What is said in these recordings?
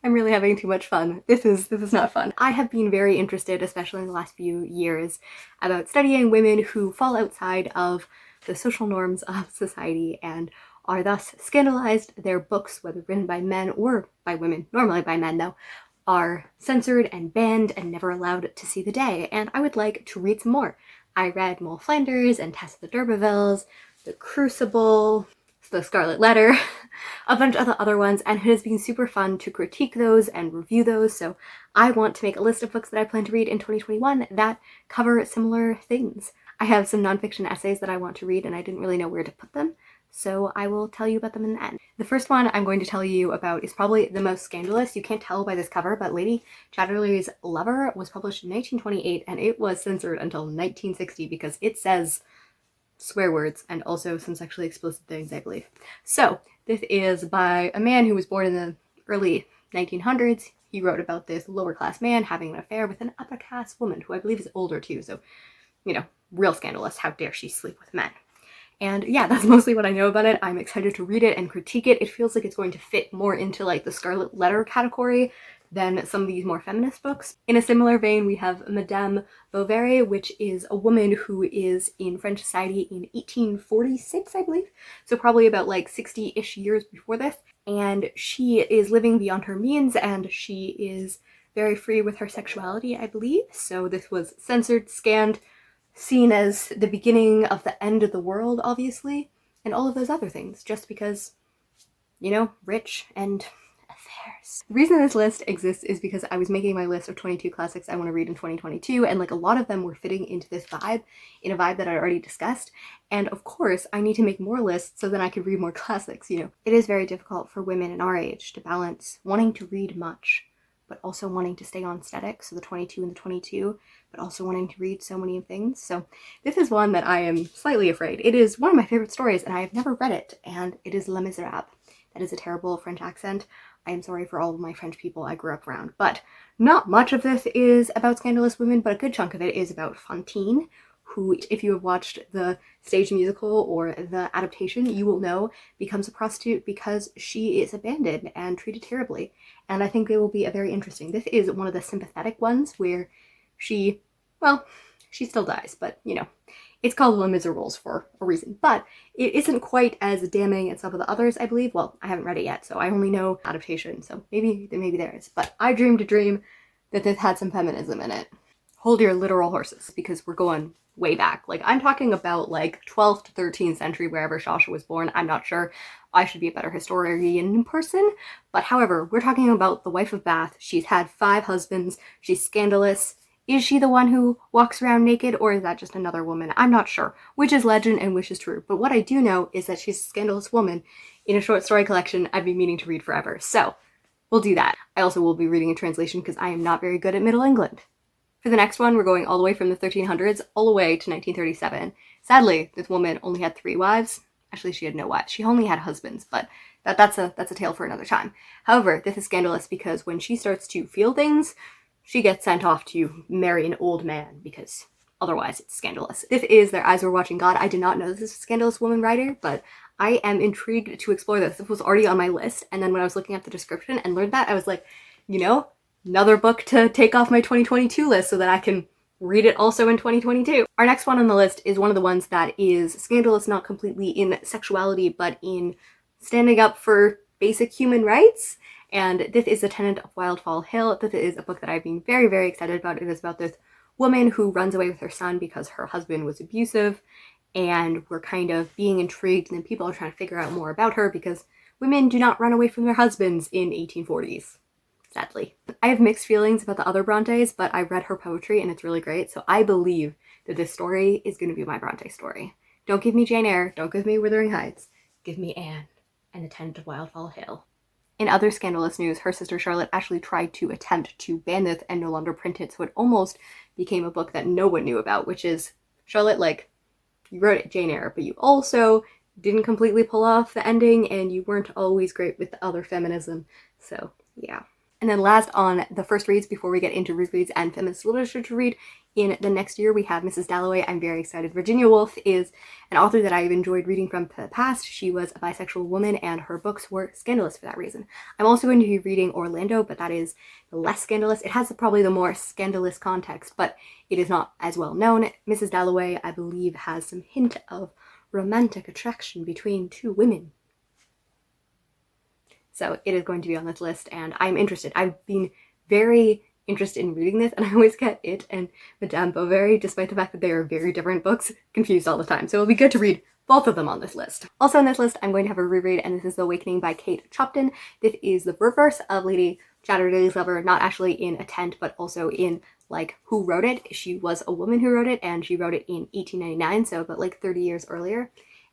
I'm really having too much fun. This is not fun. I have been very interested, especially in the last few years, about studying women who fall outside of the social norms of society and are thus scandalized. Their books, whether written by men or by women, normally by men though, are censored and banned and never allowed to see the day, and I would like to read some more. I read Moll Flanders and Tess of the D'Urbervilles, The Crucible, The Scarlet Letter, a bunch of the other ones, and it has been super fun to critique those and review those, so I want to make a list of books that I plan to read in 2021 that cover similar things. I have some nonfiction essays that I want to read and I didn't really know where to put them, so I will tell you about them in the end. The first one I'm going to tell you about is probably the most scandalous. You can't tell by this cover, but Lady Chatterley's Lover was published in 1928 and it was censored until 1960 because it says swear words and also some sexually explicit things, I believe. So this is by a man who was born in the early 1900s. He wrote about this lower class man having an affair with an upper class woman who I believe is older too, so, you know, real scandalous. How dare she sleep with men? And yeah, that's mostly what I know about it. I'm excited to read it and critique it. It feels like it's going to fit more into like the Scarlet Letter category than some of these more feminist books. In a similar vein, we have Madame Bovary, which is a woman who is in French society in 1846, I believe. So probably about like 60-ish years before this. And she is living beyond her means and she is very free with her sexuality, I believe. So this was censored, scanned, seen as the beginning of the end of the world, obviously, and all of those other things, just because, you know, rich and affairs. The reason this list exists is because I was making my list of 22 classics I want to read in 2022, and like a lot of them were fitting into this vibe, in a vibe that I already discussed, and of course I need to make more lists so then I could read more classics, you know. It is very difficult for women in our age to balance wanting to read much, but also wanting to stay on aesthetic, so the 22 and the 22, but also wanting to read so many things. So this is one that I am slightly afraid. It is one of my favorite stories and I have never read it, and it is Les Miserables. That is a terrible French accent. I am sorry for all of my French people I grew up around, but not much of this is about scandalous women, but a good chunk of it is about Fantine, who, if you have watched the stage musical or the adaptation, you will know becomes a prostitute because she is abandoned and treated terribly. And I think it will be a very interesting. This is one of the sympathetic ones where she, well, she still dies, but you know, it's called Les Miserables for a reason. But it isn't quite as damning as some of the others, I believe. Well, I haven't read it yet, so I only know adaptation, so maybe there is. But I dreamed a dream that this had some feminism in it. Hold your literal horses, because we're going way back. Like, I'm talking about like 12th to 13th century, wherever Shasha was born. I'm not sure. I should be a better historian person. But however, we're talking about the wife of Bath. She's had 5 husbands. She's scandalous. Is she the one who walks around naked, or is that just another woman? I'm not sure. Which is legend and which is true. But what I do know is that she's a scandalous woman in a short story collection I've been meaning to read forever. So we'll do that. I also will be reading a translation because I am not very good at Middle England. For the next one, we're going all the way from the 1300s all the way to 1937. Sadly, this woman only had 3 wives. Actually, she had no wives. She only had husbands, but that's a tale for another time. However, this is scandalous because when she starts to feel things, she gets sent off to marry an old man because otherwise it's scandalous. This is Their Eyes Were Watching God. I did not know this is a scandalous woman writer, but I am intrigued to explore this. This was already on my list, and then when I was looking at the description and learned that, I was like, you know, another book to take off my 2022 list so that I can read it also in 2022. Our next one on the list is one of the ones that is scandalous not completely in sexuality, but in standing up for basic human rights. And this is The Tenant of Wildfall Hill. This is a book that I've been very, very excited about. It is about this woman who runs away with her son because her husband was abusive, and we're kind of being intrigued, and then people are trying to figure out more about her because women do not run away from their husbands in 1840s. Sadly. I have mixed feelings about the Other Brontes, but I read her poetry and it's really great, so I believe that this story is going to be my Bronte story. Don't give me Jane Eyre, don't give me Wuthering Heights, give me Anne and The Tenant of Wildfall Hill. In other scandalous news, her sister Charlotte actually tried to attempt to ban this and no longer print it, so it almost became a book that no one knew about, which is, Charlotte, like, you wrote it Jane Eyre, but you also didn't completely pull off the ending, and you weren't always great with the other feminism, so yeah. And then last on the first reads before we get into rereads and feminist literature to read in the next year, we have Mrs. Dalloway. I'm very excited. Virginia Woolf is an author that I've enjoyed reading from the past. She was a bisexual woman and her books were scandalous for that reason. I'm also going to be reading Orlando, but that is less scandalous. It has probably the more scandalous context, but it is not as well known. Mrs. Dalloway, I believe, has some hint of romantic attraction between two women. So it is going to be on this list and I'm interested. I've been very interested in reading this and I always get it and Madame Bovary, despite the fact that they are very different books, confused all the time. So it'll be good to read both of them on this list. Also on this list, I'm going to have a reread, and this is The Awakening by Kate Chopton. This is the reverse of Lady Chatterley's Lover, not actually in a tent, but also in like who wrote it. She was a woman who wrote it and she wrote it in 1899, so about like 30 years earlier.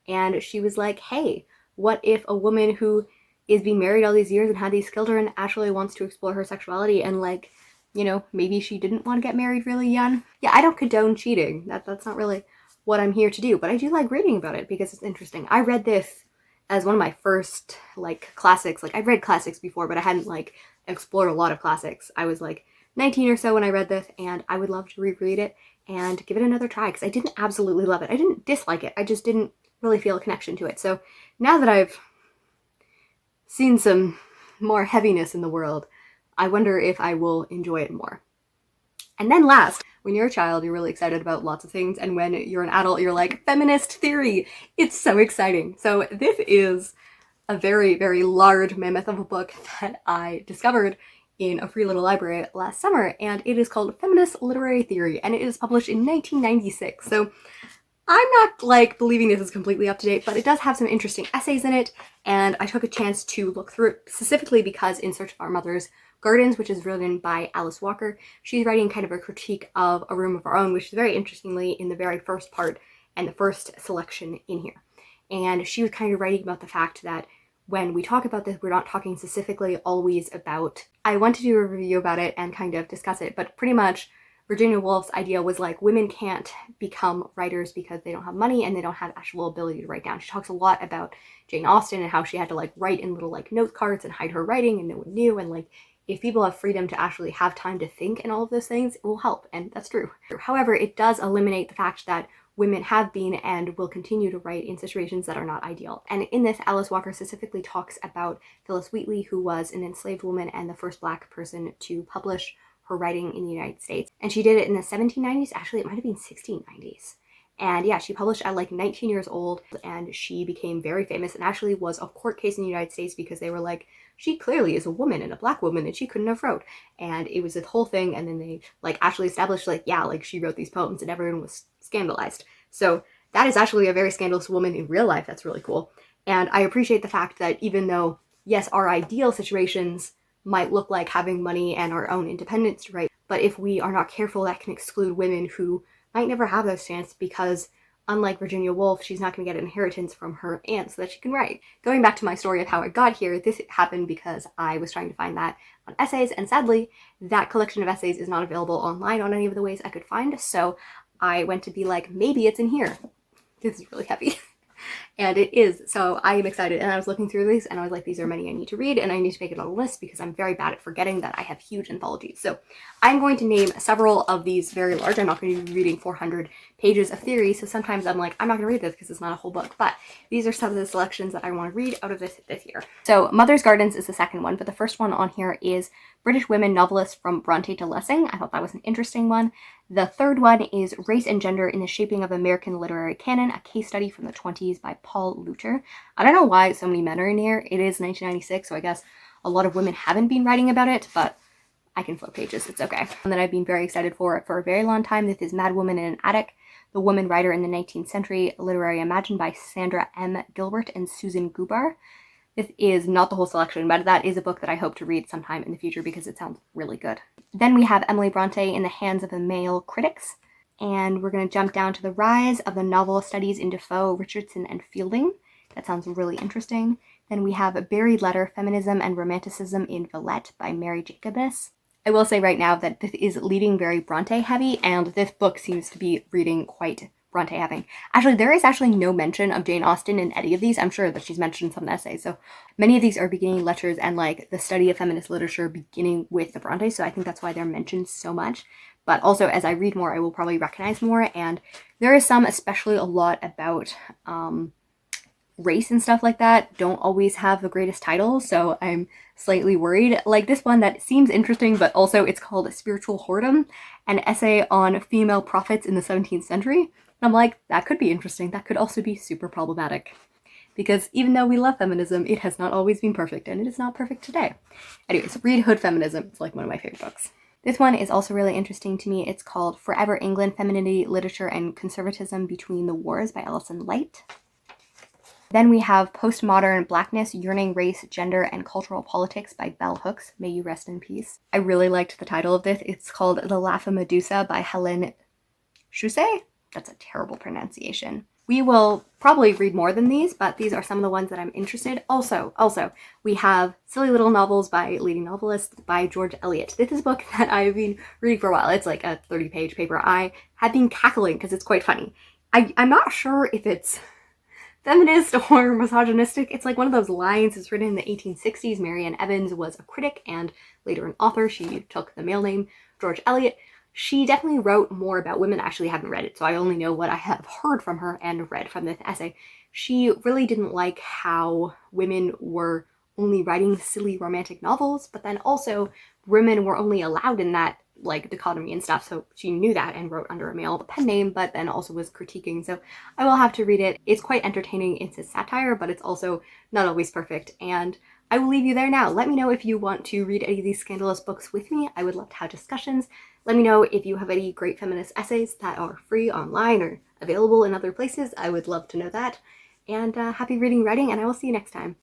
And she was like, hey, what if a woman who is being married all these years and had these children actually wants to explore her sexuality and like, you know, maybe she didn't want to get married really young. Yeah, I don't condone cheating. That's not really what I'm here to do, but I do like reading about it because it's interesting. I read this as one of my first like classics. Like I've read classics before, but I hadn't like explored a lot of classics. I was like 19 or so when I read this and I would love to reread it and give it another try because I didn't absolutely love it. I didn't dislike it. I just didn't really feel a connection to it. So now that I've seen some more heaviness in the world, I wonder if I will enjoy it more. And then last, when you're a child, you're really excited about lots of things, and when you're an adult, you're like, feminist theory! It's so exciting. So this is a very, very large mammoth of a book that I discovered in a free little library last summer, and it is called Feminist Literary Theory, and it is published in 1996. So I'm not like believing this is completely up to date, but it does have some interesting essays in it, and I took a chance to look through it specifically because In Search of Our Mother's Gardens, which is written by Alice Walker, she's writing kind of a critique of A Room of Our Own, which is very interestingly in the very first part and the first selection in here. And she was kind of writing about the fact that when we talk about this, we're not talking specifically always about, I want to do a review about it and kind of discuss it, but pretty much Virginia Woolf's idea was like women can't become writers because they don't have money and they don't have actual ability to write down. She talks a lot about Jane Austen and how she had to like write in little like note cards and hide her writing and no one knew, and like if people have freedom to actually have time to think and all of those things, it will help, and that's true. However, it does eliminate the fact that women have been and will continue to write in situations that are not ideal. And in this, Alice Walker specifically talks about Phyllis Wheatley, who was an enslaved woman and the first Black person to publish her writing in the United States. And she did it in the 1790s. Actually, it might have been 1690s. And yeah, she published at like 19 years old, and she became very famous and actually was a court case in the United States because they were like, she clearly is a woman and a Black woman and she couldn't have wrote. And it was a whole thing, and then they like actually established like, yeah, like she wrote these poems, and everyone was scandalized. So that is actually a very scandalous woman in real life. That's really cool. And I appreciate the fact that even though, yes, our ideal situations might look like having money and our own independence to write, but if we are not careful, that can exclude women who might never have those chances because unlike Virginia Woolf, she's not going to get an inheritance from her aunt so that she can write. Going back to my story of how I got here, this happened because I was trying to find that on essays, and sadly, that collection of essays is not available online on any of the ways I could find, so I went to be like, maybe it's in here. This is really heavy. And it is, so I am excited, and I was looking through these and I was like, these are many I need to read and I need to make it on a list because I'm very bad at forgetting that I have huge anthologies. So I'm going to name several of these very large. I'm not going to be reading 400 pages of theory, so sometimes I'm like, I'm not going to read this because it's not a whole book, but these are some of the selections that I want to read out of this year. So Mother's Gardens is the second one, but the first one on here is British Women Novelists from Bronte to Lessing. I thought that was an interesting one. The third one is Race and Gender in the Shaping of American Literary Canon, a case study from the 20s by Paul Luter. I don't know why so many men are in here. It is 1996, so I guess a lot of women haven't been writing about it, but I can flip pages, it's okay. And then I've been very excited for a very long time. This is Mad Woman in an Attic, the woman writer in the 19th century, literary imagined by Sandra M. Gilbert and Susan Gubar. This is not the whole selection, but that is a book that I hope to read sometime in the future because it sounds really good. Then we have Emily Bronte in the Hands of the Male Critics, and we're going to jump down to The Rise of the Novel Studies in Defoe, Richardson, and Fielding. That sounds really interesting. Then we have A Buried Letter, Feminism and Romanticism in Villette by Mary Jacobus. I will say right now that this is leading very Bronte heavy, and this book seems to be reading quite Bronte having. Actually, there is actually no mention of Jane Austen in any of these. I'm sure that she's mentioned some essays. So many of these are beginning lectures and like the study of feminist literature beginning with the Brontes. So I think that's why they're mentioned so much. But also, as I read more, I will probably recognize more. And there is some, especially a lot about race and stuff like that, don't always have the greatest titles. So I'm slightly worried. Like this one that seems interesting, but also it's called Spiritual Whoredom, an essay on female prophets in the 17th century. And I'm like, that could be interesting. That could also be super problematic. Because even though we love feminism, it has not always been perfect, and it is not perfect today. Anyways, read Hood Feminism. It's like one of my favorite books. This one is also really interesting to me. It's called Forever England, Femininity, Literature, and Conservatism Between the Wars by Alison Light. Then we have Postmodern Blackness, Yearning, Race, Gender, and Cultural Politics by Bell Hooks. May you rest in peace. I really liked the title of this. It's called The Laugh of Medusa by Helen Chusset. That's a terrible pronunciation. We will probably read more than these, but these are some of the ones that I'm interested. Also, we have Silly Little Novels by Lady Novelist by George Eliot. This is a book that I've been reading for a while. It's like a 30-page paper. I have been cackling because it's quite funny. I'm not sure if it's feminist or misogynistic. It's like one of those lines. It's written in the 1860s. Marianne Evans was a critic and later an author. She took the male name George Eliot. She definitely wrote more about women. I actually haven't read it, so I only know what I have heard from her and read from this essay. She really didn't like how women were only writing silly romantic novels, but then also women were only allowed in that like dichotomy and stuff, so she knew that and wrote under a male pen name, but then also was critiquing. So I will have to read it. It's quite entertaining. It's a satire, but it's also not always perfect, and I will leave you there now. Let me know if you want to read any of these Scandalous books with me. I would love to have discussions. Let me know if you have any great feminist essays that are free online or available in other places. I would love to know that. And happy reading, writing, and I will see you next time.